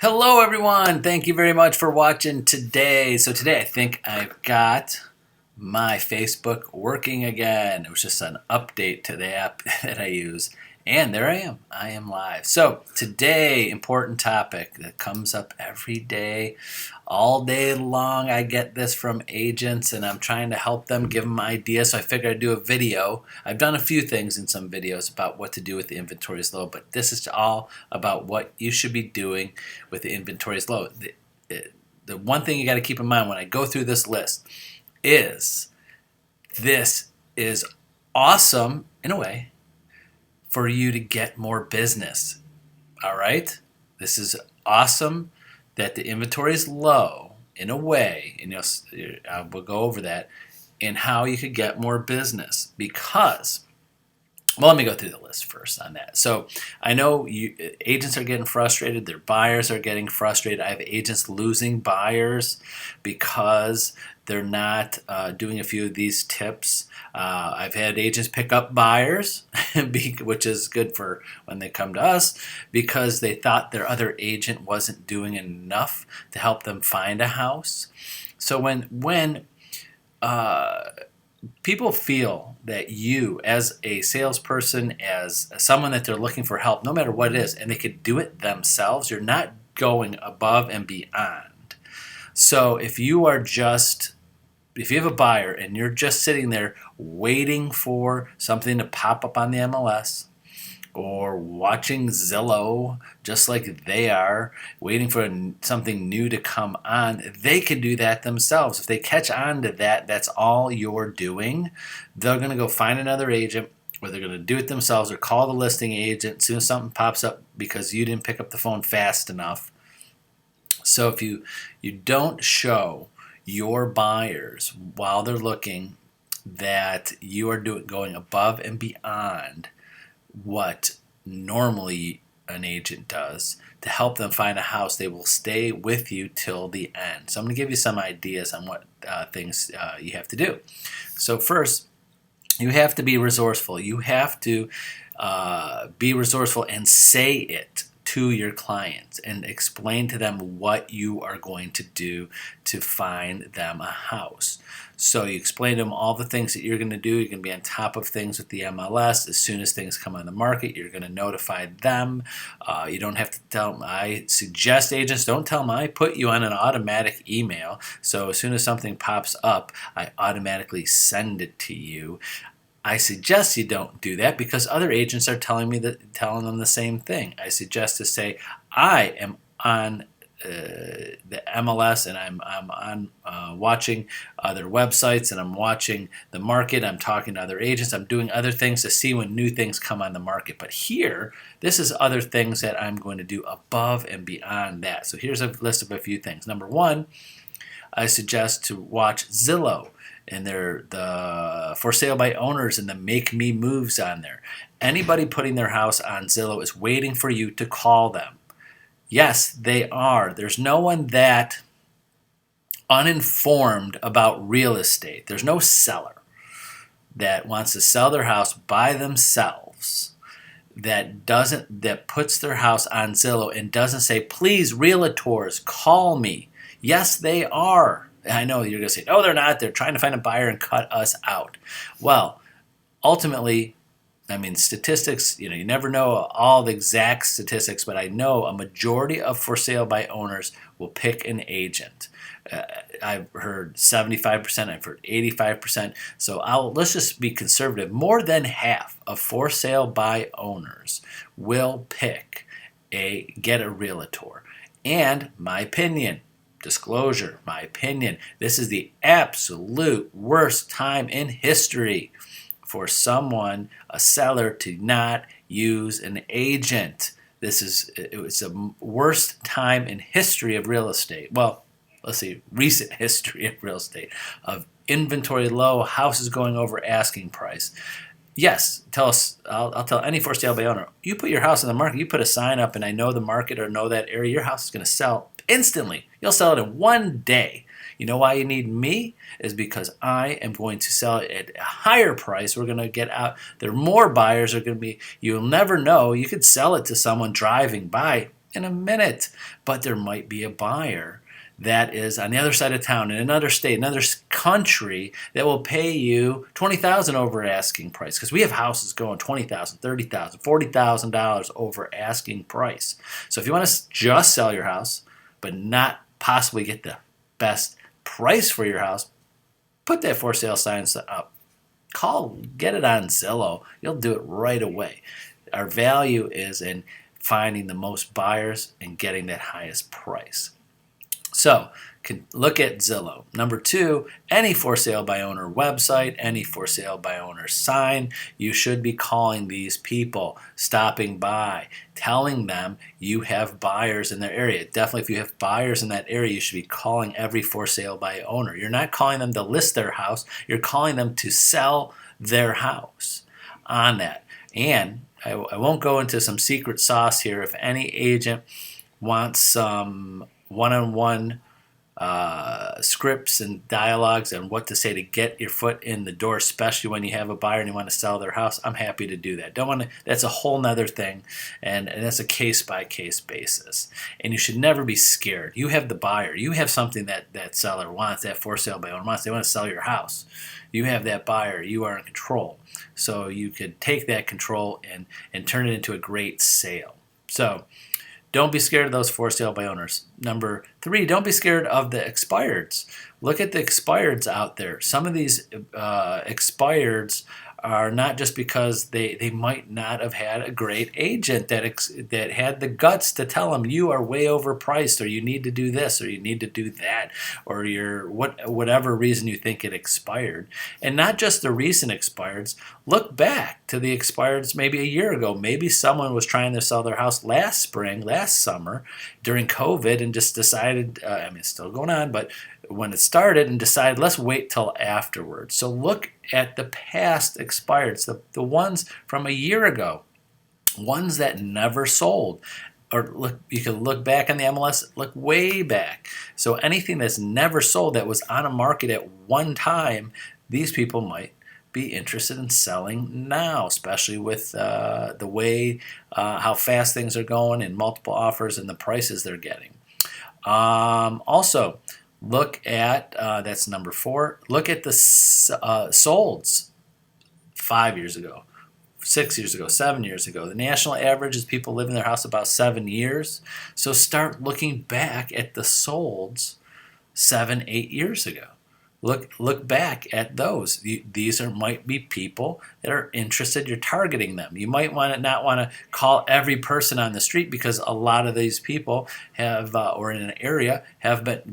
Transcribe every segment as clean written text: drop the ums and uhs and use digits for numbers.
Hello everyone, thank you very much for watching today. So today I think I've got my Facebook working again. It was just an update to the app that I use. And there I am live. So today, important topic that comes up every day, all day long. I get this from agents and I'm trying to help them, give them ideas. So I figured I'd do a video. I've done a few things in some videos about what to do with the inventories low, but this is all about what you should be doing with the inventories low. The one thing you got to keep in mind when I go through this list is this is awesome in a way for you to get more business. All right? This is awesome that the inventory is low in a way, and we'll go over that, and how you could get more business because, well, let me go through the list first on that. So I know agents are getting frustrated. Their buyers are getting frustrated. I have agents losing buyers because they're not doing a few of these tips. I've had agents pick up buyers, which is good for when they come to us, because they thought their other agent wasn't doing enough to help them find a house. So when people feel that you, as a salesperson, as someone that they're looking for help, no matter what it is, and they could do it themselves, you're not going above and beyond. So if you have a buyer and you're just sitting there waiting for something to pop up on the MLS, or watching Zillow just like they are, waiting for something new to come on, they can do that themselves. If they catch on to that, that's all you're doing. They're going to go find another agent, or they're going to do it themselves, or call the listing agent as soon as something pops up because you didn't pick up the phone fast enough. So if you don't show your buyers while they're looking that you are going above and beyond what normally an agent does to help them find a house, they will stay with you till the end. So I'm going to give you some ideas on what things you have to do. So first, you have to be resourceful. You have to be resourceful and say it to your clients and explain to them what you are going to do to find them a house. So you explain to them all the things that you're going to do. You're going to be on top of things with the MLS. As soon as things come on the market, you're going to notify them. You don't have to tell them. I suggest agents don't tell them. I put you on an automatic email. So as soon as something pops up, I automatically send it to you. I suggest you don't do that because other agents are telling them the same thing. I suggest to say, I am on the MLS and I'm on watching other websites and I'm watching the market. I'm talking to other agents. I'm doing other things to see when new things come on the market. But here, this is other things that I'm going to do above and beyond that. So here's a list of a few things. Number one, I suggest to watch Zillow and the for sale by owners and the make me moves on there. Anybody putting their house on Zillow is waiting for you to call them. Yes, they are. There's no one that uninformed about real estate. There's no seller that wants to sell their house by themselves that puts their house on Zillow and doesn't say, please, realtors, call me. Yes, they are. I know you're going to say, no, they're not. They're trying to find a buyer and cut us out. Well, ultimately, I mean, statistics, you never know all the exact statistics, but I know a majority of for sale by owners will pick an agent. I've heard 75%, I've heard 85%. So let's just be conservative. More than half of for sale by owners will get a realtor. And my opinion, disclosure, my opinion, this is the absolute worst time in history for a seller, to not use an agent. It's the worst time in history of real estate. Well, let's see, recent history of real estate, of inventory low, houses going over asking price. Yes, I'll tell any for sale by owner, you put your house on the market, you put a sign up and I know the market or know that area, your house is going to sell instantly. You'll sell it in one day. You know why you need me? Is because I am going to sell it at a higher price. We're going to get out. There are more buyers are going to be. You'll never know. You could sell it to someone driving by in a minute. But there might be a buyer that is on the other side of town in another state, another country that will pay you $20,000 over asking price, because we have houses going $20,000, $30,000, $40,000 over asking price. So if you want to just sell your house but not possibly get the best price for your house, put that for sale sign up. Get it on Zillow. You'll do it right away. Our value is in finding the most buyers and getting that highest price. So look at Zillow. Number 2, any for sale by owner website, any for sale by owner sign. You should be calling these people, stopping by, telling them you have buyers in their area. Definitely if you have buyers in that area, you should be calling every for sale by owner. You're not calling them to list their house. You're calling them to sell their house on that. And I won't go into some secret sauce here. If any agent wants some one-on-one scripts and dialogues on what to say to get your foot in the door, especially when you have a buyer and you want to sell their house, I'm happy to do that. That's a whole nother thing, and that's a case-by-case basis. And you should never be scared. You have the buyer. You have something that seller wants, that for sale by owner wants. They want to sell your house. You have that buyer. You are in control. So you could take that control and turn it into a great sale. So don't be scared of those for sale by owners. Number 3, don't be scared of the expireds. Look at the expireds out there. Some of these expireds are not just because they might not have had a great agent that had the guts to tell them you are way overpriced, or you need to do this, or you need to do that, or whatever reason you think it expired. And not just the recent expireds. Look back to the expireds maybe a year ago. Maybe someone was trying to sell their house last spring, last summer, during COVID, and just decided, it's still going on, but when it started, and decided, let's wait till afterwards. So look at the past expireds, the ones from a year ago, ones that never sold. Or look, you can look back on the MLS, look way back. So anything that's never sold, that was on a market at one time, these people might be interested in selling now, especially with the way how fast things are going and multiple offers and the prices they're getting. Also, look at, that's number 4, look at the solds 5 years ago, 6 years ago, 7 years ago. The national average is people live in their house about 7 years. So start looking back at the solds 7, 8 years ago. Look back at those. These might be people that are interested. You're targeting them. You might not want to call every person on the street, because a lot of these people have, or in an area,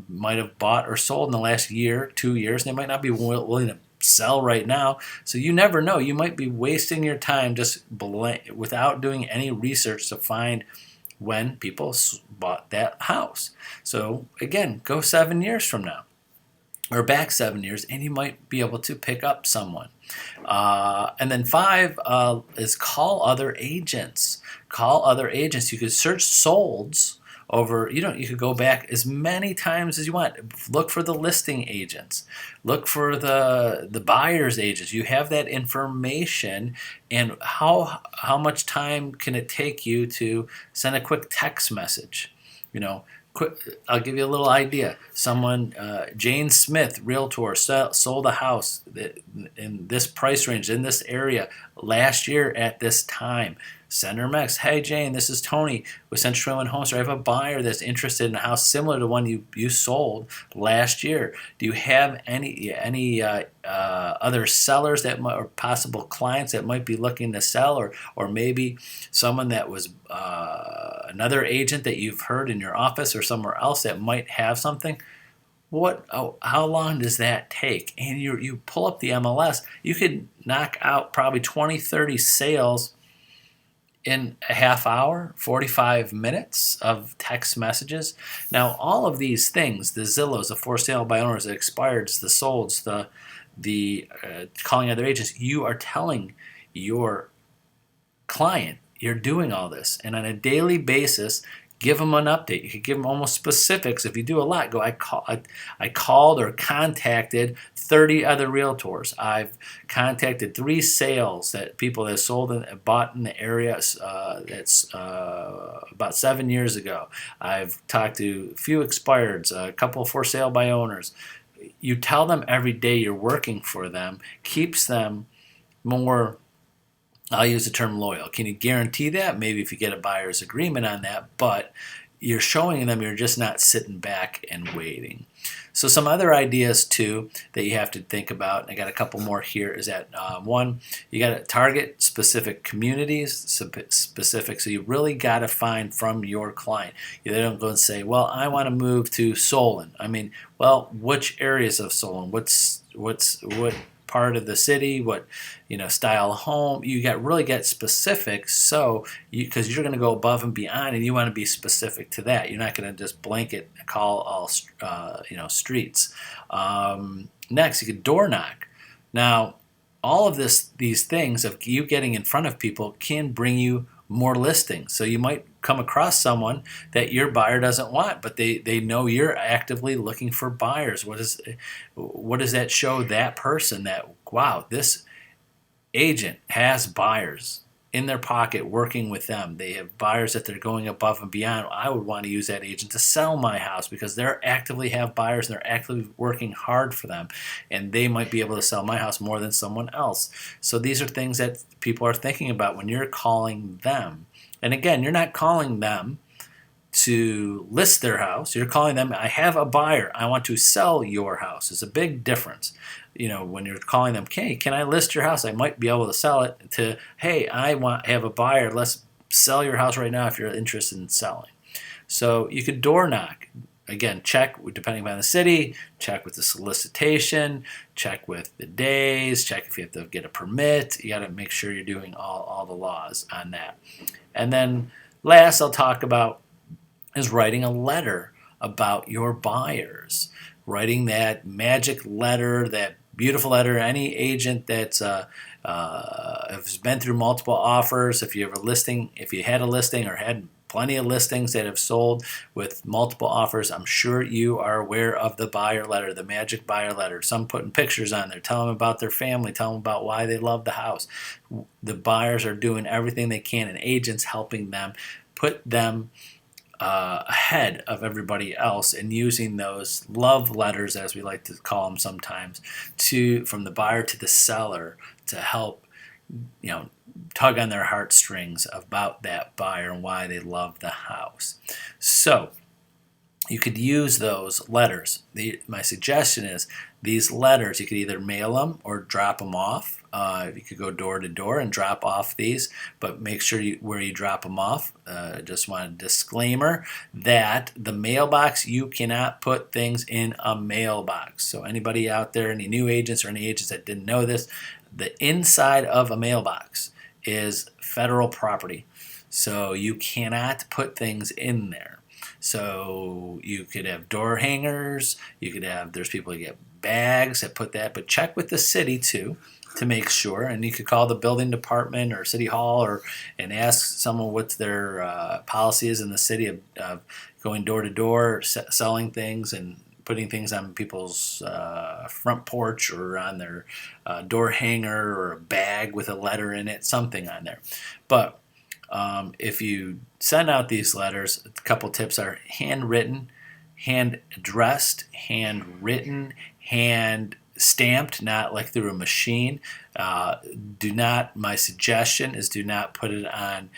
might have bought or sold in the last year, 2 years. And they might not be willing to sell right now. So you never know. You might be wasting your time just without doing any research to find when people bought that house. So again, go 7 years from now, or back 7 years, and you might be able to pick up someone. And then 5 is call other agents. Call other agents. You could search solds over, you could go back as many times as you want. Look for the listing agents. Look for the buyer's agents. You have that information, and how much time can it take you to send a quick text message? I'll give you a little idea. Someone, Jane Smith, realtor, sold a house in this price range, in this area, last year at this time. Send her a text. Hey, Jane, this is Tony with Central HomeStar. I have a buyer that's interested in a house similar to one you sold last year. Do you have any other sellers or possible clients that might be looking to sell, or maybe someone that was another agent that you've heard in your office or somewhere else that might have something? How long does that take? And you pull up the MLS, you could knock out probably 20, 30 sales in a half hour, 45 minutes of text messages. Now, all of these things, the Zillows, the for sale by owners, the expireds, the solds, the calling other agents, you are telling your client you're doing all this. And on a daily basis, Give them an update. You could give them almost specifics. If you do a lot, go, I called or contacted 30 other realtors. I've contacted 3 sales that people that sold and bought in the area that's about 7 years ago. I've talked to a few expireds, a couple for sale by owners. You tell them every day you're working for them, keeps them more, I'll use the term loyal. Can you guarantee that? Maybe if you get a buyer's agreement on that, but you're showing them you're just not sitting back and waiting. So some other ideas too that you have to think about, and I got a couple more here, is that one, you got to target specific communities, specific, so you really got to find from your client. You don't go and say, well, I want to move to Solon. I mean, well, which areas of Solon? What part of the city, what style of home? You really get specific, so because you're going to go above and beyond, and you want to be specific to that. You're not going to just blanket call all streets. Next, you could door knock. Now, all of these things of you getting in front of people can bring you more listings. So you might come across someone that your buyer doesn't want, but they know you're actively looking for buyers. What does that show that person? That, wow, this agent has buyers in their pocket working with them. They have buyers that they're going above and beyond. I would want to use that agent to sell my house because they're actively have buyers and they're actively working hard for them, and they might be able to sell my house more than someone else. So these are things that people are thinking about when you're calling them. And again, you're not calling them to list their house. You're calling them, I have a buyer. I want to sell your house. It's a big difference. When you're calling them, hey, can I list your house? I might be able to sell it, to, hey, I have a buyer. Let's sell your house right now if you're interested in selling. So you could door knock. Again, check, depending on the city, check with the solicitation, check with the days, check if you have to get a permit. You got to make sure you're doing all the laws on that. And then last I'll talk about is writing a letter about your buyers. Writing that magic letter, that beautiful letter. Any agent that's has been through multiple offers, if you had a listing or had plenty of listings that have sold with multiple offers, I'm sure you are aware of the buyer letter, the magic buyer letter. Some putting pictures on there, telling them about their family, telling them about why they love the house. The buyers are doing everything they can, and agents helping them put them ahead of everybody else, and using those love letters, as we like to call them sometimes, from the buyer to the seller to help tug on their heartstrings about that buyer and why they love the house. So you could use those letters. My suggestion is these letters, you could either mail them or drop them off. You could go door to door and drop off these, but make sure where you drop them off. Just want a disclaimer that the mailbox, you cannot put things in a mailbox. So anybody out there, any new agents or any agents that didn't know this, the inside of a mailbox is federal property. So you cannot put things in there. So you could have door hangers, there's people who get bags that put that, but check with the city too to make sure. And you could call the building department or city hall and ask someone what their policy is in the city of going door to door, selling things and putting things on people's front porch or on their door hanger, or a bag with a letter in it, something on there. But if you send out these letters, a couple tips are handwritten, hand addressed, handwritten, hand stamped, not like through a machine. My suggestion is do not put it on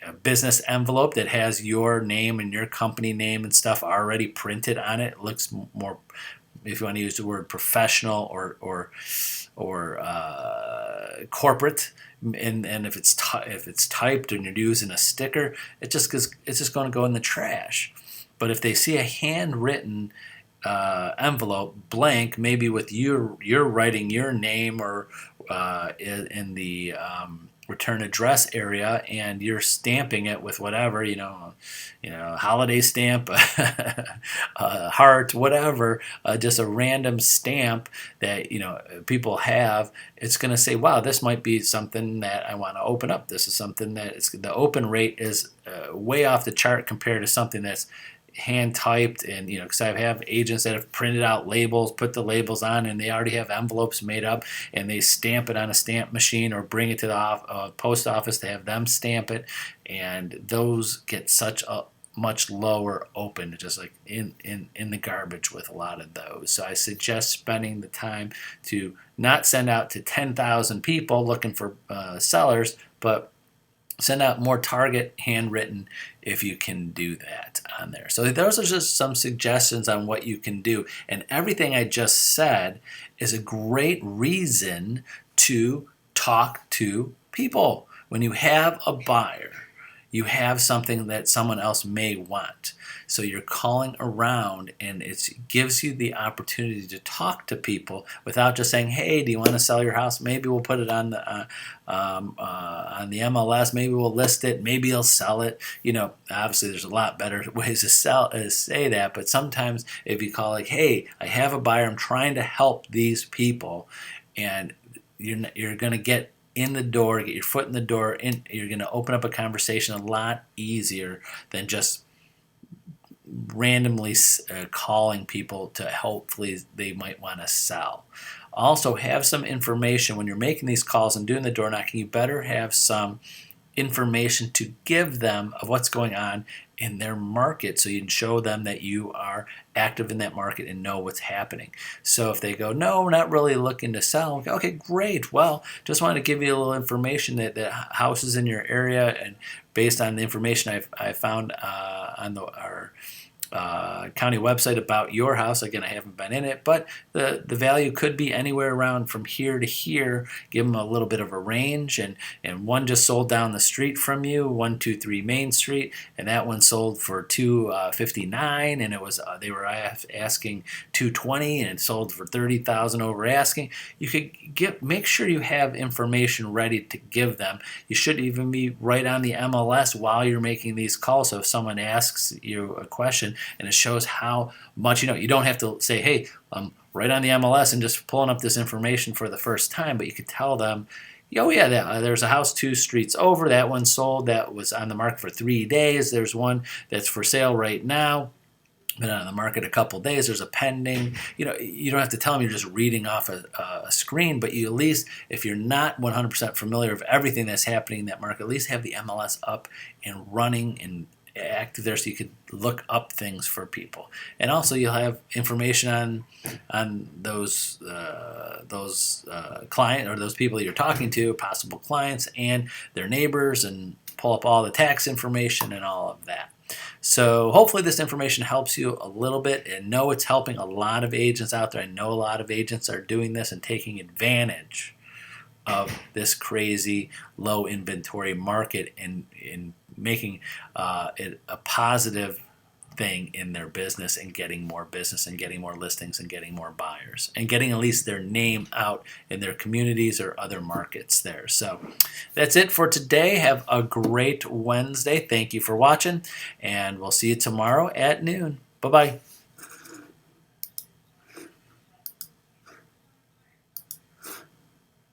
a business envelope that has your name and your company name and stuff already printed on it. It looks more, if you want to use the word professional or corporate, and if it's typed and you're using a sticker, it's just going to go in the trash. But if they see a handwritten envelope, blank, maybe with you're writing your name or in the return address area, and you're stamping it with whatever, holiday stamp, heart, whatever, just a random stamp that people have, it's going to say, wow, this might be something that I want to open up. This is something that the open rate is way off the chart compared to something that's hand typed. And because I have agents that have printed out labels, put the labels on, and they already have envelopes made up, and they stamp it on a stamp machine or bring it to the post office to have them stamp it, and those get such a much lower open, just like in the garbage with a lot of those. So I suggest spending the time to not send out to 10,000 people looking for sellers, but send out more target handwritten if you can do that on there. So those are just some suggestions on what you can do. And everything I just said is a great reason to talk to people. When you have a buyer, you have something that someone else may want. So you're calling around, and it gives you the opportunity to talk to people without just saying, hey, do you want to sell your house? Maybe we'll put it on the MLS. Maybe we'll list it. Maybe you'll sell it. Obviously there's a lot better ways to say that, but sometimes if you call like, hey, I have a buyer, I'm trying to help these people, and you're going to get in the door, get your foot in the door, and you're going to open up a conversation a lot easier than just randomly calling people to hopefully they might want to sell. Also, have some information when you're making these calls and doing the door knocking. You better have some information to give them of what's going on in their market, so you can show them that you are active in that market and know what's happening. So if they go, no, we're not really looking to sell, okay, great. Well, just wanted to give you a little information that houses in your area, and based on the information I found on our county website about your house. Again, I haven't been in it, but the value could be anywhere around from here to here. Give them a little bit of a range, and one just sold down the street from you, 123 Main Street, and that one sold for $259, and it was they were asking $220, and it sold for $30,000 over asking. You could make sure you have information ready to give them. You should even be right on the MLS while you're making these calls. So if someone asks you a question, and it shows how much you don't have to say, hey, I'm right on the MLS and just pulling up this information for the first time, but you could tell them, oh yeah, there's a house 2 streets over, that one sold, that was on the market for 3 days, there's one that's for sale right now, been on the market a couple days, there's a pending. You don't have to tell them you're just reading off a screen, but you at least, if you're not 100% familiar with everything that's happening in that market, at least have the MLS up and running and active there, so you could look up things for people. And also you'll have information on those client or those people you're talking to, possible clients and their neighbors, and pull up all the tax information and all of that. So hopefully this information helps you a little bit, and know it's helping a lot of agents out there. I know a lot of agents are doing this and taking advantage of this crazy low inventory market, and making it a positive thing in their business, and getting more business and getting more listings and getting more buyers and getting at least their name out in their communities or other markets there. So that's it for today. Have a great Wednesday. Thank you for watching, and we'll see you tomorrow at noon. Bye-bye.